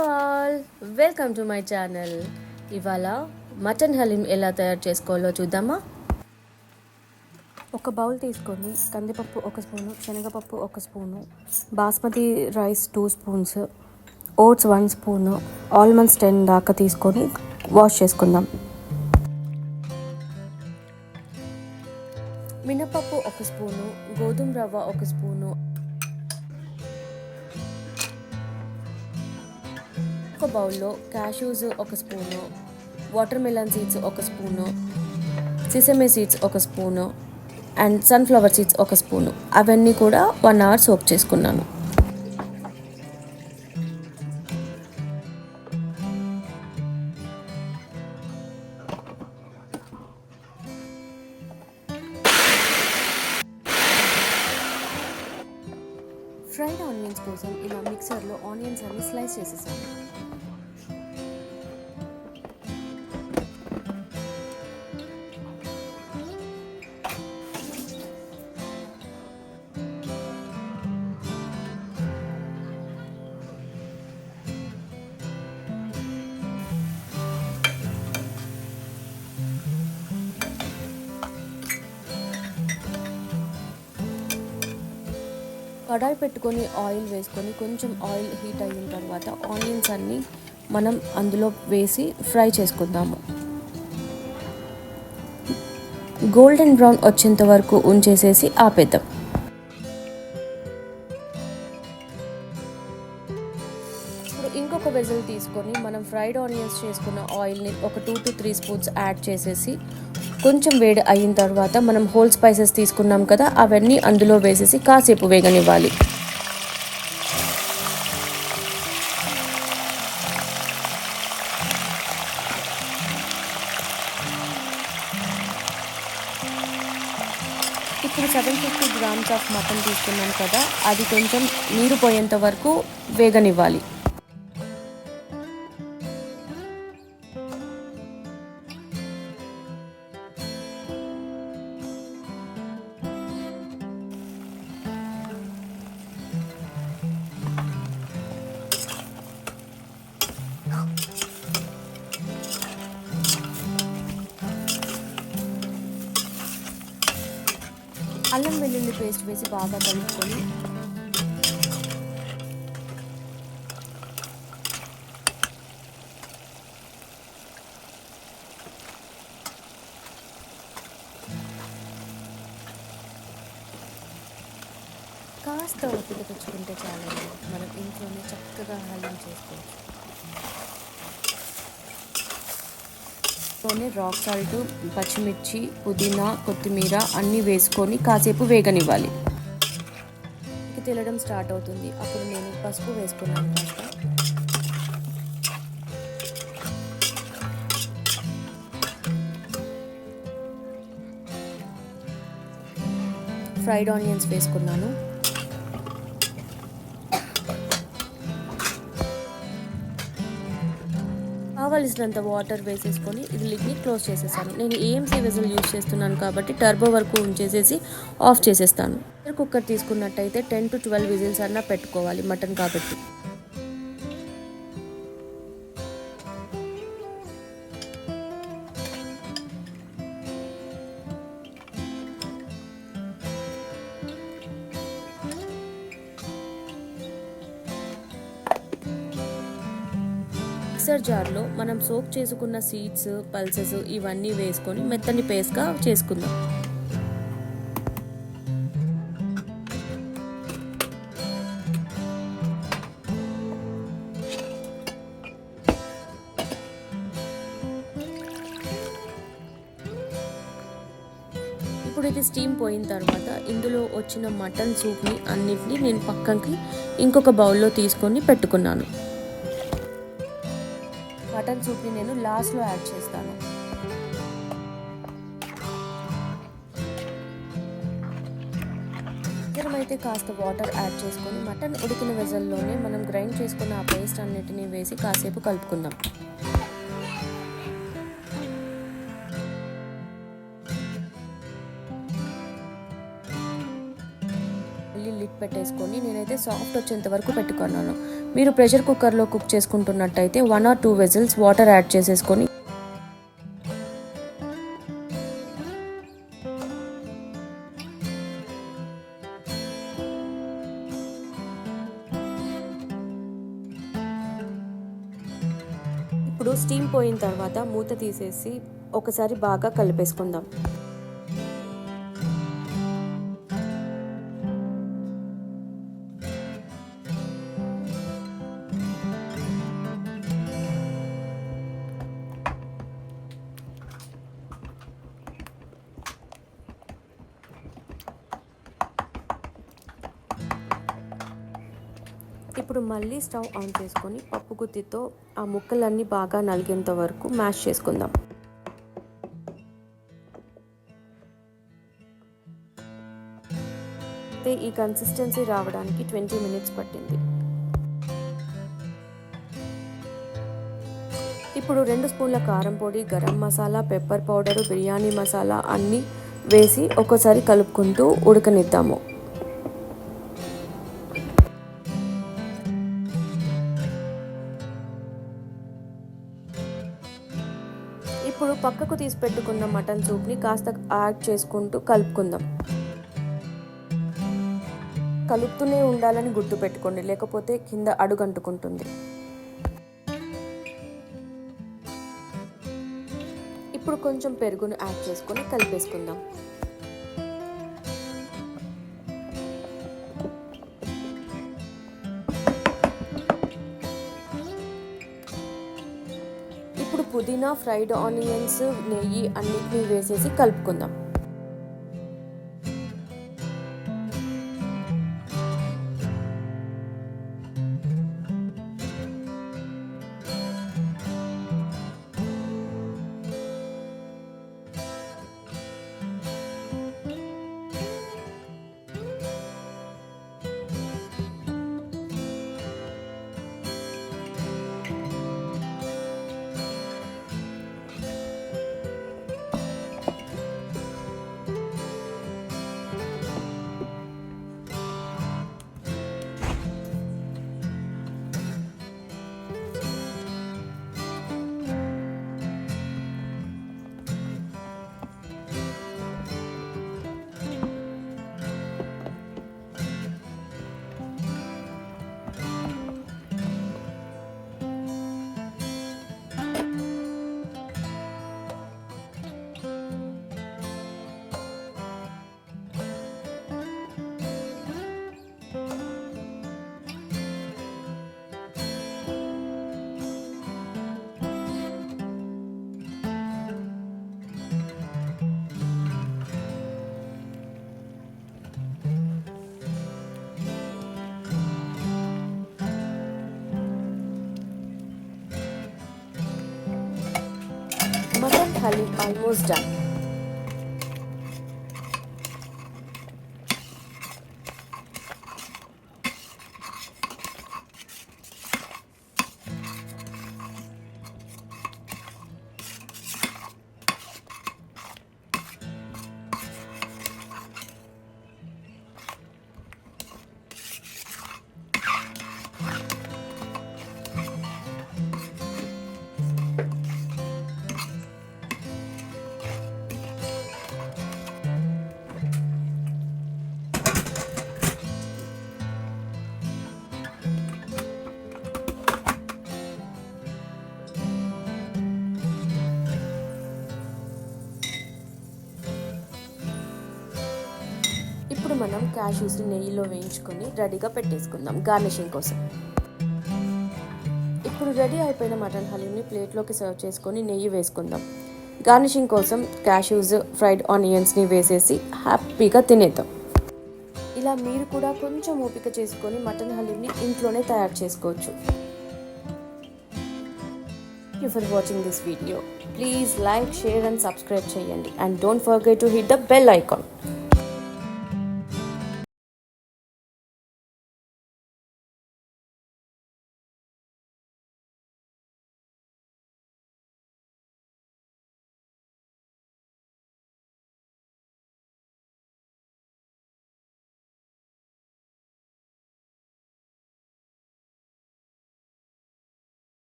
All welcome to my channel. ఇవాళ mutton haleem ఎలా తయారు చేసుకోవాలో చూద్దామా. ఒక బౌల్ తీసుకొని కందిపప్పు 1 స్పూను, శనగపప్పు 1 spoon, basmati rice 2 spoons, oats 1 spoon, almonds 10 దాకా తీసుకొని వాష్ చేసుకుందాం. మినపప్పు 1 స్పూను, గోధుమ రవ్వ 1 స్పూను, ఒక బౌల్లో cashews 1 spoon, water melon seeds 1 spoon, సిసమే seeds 1 spoon and sunflower seeds 1 spoon, అవన్నీ కూడా 1 అవర్ సోక్ చేసుకున్నాను. ఫ్రైడ్ ఆనియన్స్ కోసం ఇలా మిక్సర్లో ఆనియన్స్ అన్ని స్లైస్ చేసేసాను. కడాయి పెట్టుకొని ఆయిల్ వేసుకొని కొంచెం ఆయిల్ హీట్ అయిన తర్వాత ఆనియన్స్ అన్నీ మనం అందులో వేసి ఫ్రై చేసుకుందాము. గోల్డెన్ బ్రౌన్ వచ్చేంత వరకు ఉంచేసేసి ఆపేద్దాం. ఇప్పుడు ఇంకొక వెజల్ తీసుకొని మనం ఫ్రైడ్ ఆనియన్స్ చేసుకున్న ఆయిల్ని ఒక 2 to 3 స్పూన్స్ యాడ్ చేసేసి కొంచెం వేడి అయిన తర్వాత మనం హోల్ స్పైసెస్ తీసుకున్నాం కదా, అవన్నీ అందులో వేసేసి కాసేపు వేగనివ్వాలి. ఇప్పుడు 750 గ్రామ్స్ ఆఫ్ మటన్ తీసుకున్నాం కదా, అది కొంచెం నీరు పోయేంత వరకు వేగనివ్వాలి. అల్లం వెల్లుల్లి పేస్ట్ వేసి బాగా కలుపుకొని కాస్త ఓపిక తెచ్చుకుంటే చాలండి, మనం ఇంట్లోనే చక్కగా హలీం చేసుకోవచ్చు. రాక్ సాల్ట్, పచ్చిమిర్చి, పుదీనా, కొత్తిమీర అన్నీ వేసుకొని కాసేపు వేగనివ్వాలి. తెల్లడం స్టార్ట్ అవుతుంది, అప్పుడు నేను పసుపు వేసుకున్నాను. ఫ్రైడ్ ఆనియన్స్ వేసుకున్నాను. కావలసినంత వాటర్ వేసేసుకొని ఇది లిడ్ని క్లోజ్ చేసేసాను. నేను ఏఎంసీ వెజల్ యూజ్ చేస్తున్నాను కాబట్టి టర్బో వరకు ఉంచేసేసి ఆఫ్ చేసేస్తాను. కుక్కర్ తీసుకున్నట్టయితే 10 to 12 విజిల్స్ అన్నా పెట్టుకోవాలి, మటన్ కాబట్టి. మిక్సర్ జార్లో మనం సోక్ చేసుకున్న సీడ్స్, పల్సెస్ ఇవన్నీ వేసుకొని మెత్తని పేస్ట్గా చేసుకుందాం. ఇప్పుడు ఇది స్టీమ్ పోయిన తర్వాత ఇందులో వచ్చిన మటన్ సూప్ని అన్నిటినీ నేను పక్కకి ఇంకొక బౌల్లో తీసుకొని పెట్టుకున్నాను. మటన్ సూప్ని నేను లాస్ట్లో యాడ్ చేస్తాను. అవసరమైతే కాస్త వాటర్ యాడ్ చేసుకొని మటన్ ఉడికిన వెజల్లోనే మనం గ్రైండ్ చేసుకున్న ఆ పేస్ట్ అన్నిటినీ వేసి కాసేపు కలుపుకుందాం. లిడ్ పెట్టేసుకొని నేనైతే సాఫ్ట్ వచ్చేంత వరకు పెట్టుకున్నాను. మీరు ప్రెషర్ కుక్కర్లో కుక్ చేసుకుంటున్నట్టయితే 1 or 2 విజిల్స్ వాటర్ యాడ్ చేసేసుకొని ఇప్పుడు స్టీమ్ పోయిన తర్వాత మూత తీసేసి ఒకసారి బాగా కలిపేసుకుందాం. ఇప్పుడు మళ్ళీ స్టవ్ ఆన్ చేసుకొని పప్పు గుత్తితో ఆ ముక్కలన్నీ బాగా నలిగేంత వరకు మ్యాష్ చేసుకుందాం. ఈ కన్సిస్టెన్సీ రావడానికి 20 మినిట్స్ పట్టింది. ఇప్పుడు 2 స్పూన్ల కారం పొడి, గరం మసాలా, పెప్పర్ పౌడరు, బిర్యానీ మసాలా అన్నీ వేసి ఒకసారి కలుపుకుంటూ ఉడకనిద్దాము. ఇప్పుడు పక్కకు తీసి పెట్టుకున్న మటన్ సూప్ని కాస్త యాడ్ చేసుకుంటూ కలుపుకుందాం. కలుపుతూనే ఉండాలని గుర్తుపెట్టుకోండి, లేకపోతే కింద అడుగంటుకుంటుంది. ఇప్పుడు కొంచెం పెరుగును యాడ్ చేసుకొని కలిపేసుకుందాం. ఇప్పుడు పుదీనా, ఫ్రైడ్ ఆనియన్స్, నెయ్యి అన్నిటినీ వేసేసి కలుపుకుందాం. Mutton halim almost done. ఇప్పుడు మనం క్యాష్యూస్ని నెయ్యిలో వేయించుకొని రెడీగా పెట్టేసుకుందాం గార్నిషింగ్ కోసం. ఇప్పుడు రెడీ అయిపోయిన మటన్ హలీంని ప్లేట్లోకి సర్వ్ చేసుకొని నెయ్యి వేసుకుందాం. గార్నిషింగ్ కోసం క్యాష్యూస్, ఫ్రైడ్ ఆనియన్స్ని వేసేసి హ్యాపీగా తినేద్దాం. ఇలా మీరు కూడా కొంచెం ఓపిక చేసుకొని మటన్ హలీంని ఇంట్లోనే తయారు చేసుకోవచ్చు. Thank you for watching this video. Please like, share and subscribe చేయండి. And don't forget to hit the bell icon.